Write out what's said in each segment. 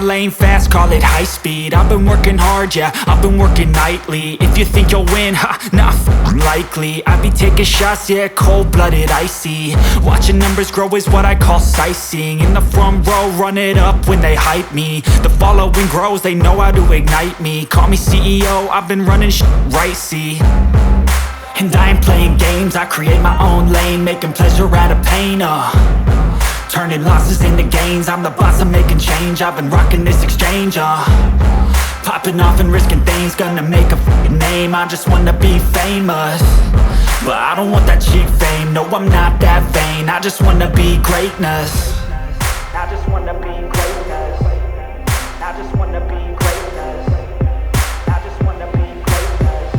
lane fast, call it high speed. I've been working hard, yeah, I've been working nightly. If you think you'll win, ha, not likely. I be taking shots, yeah, cold-blooded, icy. Watching numbers grow is what I call sightseeing. In the front row, run it up when they hype me. The following grows, they know how to ignite me. Call me CEO, I've been running right, see. And I ain't playing games, I create my own lane, making pleasure out of pain, turning losses into gains. I'm the boss, I'm making change. I've been rocking this exchange, popping off and risking things. Gonna make a f***ing name. I just wanna be famous, but I don't want that cheap fame. No, I'm not that vain. I just wanna be greatness. I just wanna be greatness. I just wanna be greatness. I just wanna be greatness.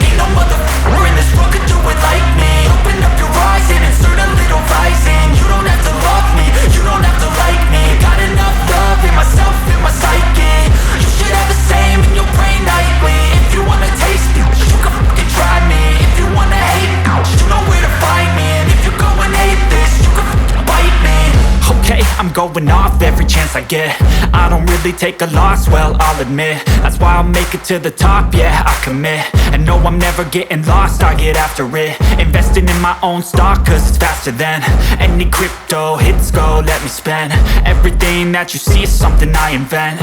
Ain't no motherfucker in this world could do it like me. Open up your eyes and insert a little rising. You don't have to love me, you don't have to like me. Got enough love in myself, in my psyche. You should have the same in your brain nightly. If you wanna taste me, you can fucking try me. If you wanna hate me, you know where to find me. And if you go and hate this, you can fucking bite me. Okay, I'm going off every chance I get. I don't really take a loss, well, I'll admit. That's why I'll make it to the top, yeah, I commit. And no, I'm never getting lost, I get after it. Investing in my own stock, cause it's faster than any crypto hits go, let me spend. Everything that you see is something I invent,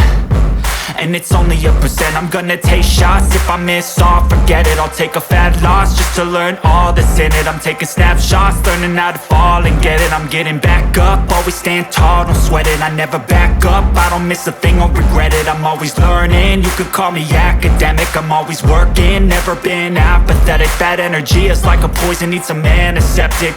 and it's only a percent. I'm gonna take shots, if I miss all, forget it. I'll take a fat loss just to learn all that's in it. I'm taking snapshots, learning how to fall and get it. I'm getting back up, always stand tall, don't sweat it. I never back up, I don't miss a thing or regret it. I'm always learning, you could call me academic. I'm always working, never been apathetic. That energy is like a poison, needs some antiseptic.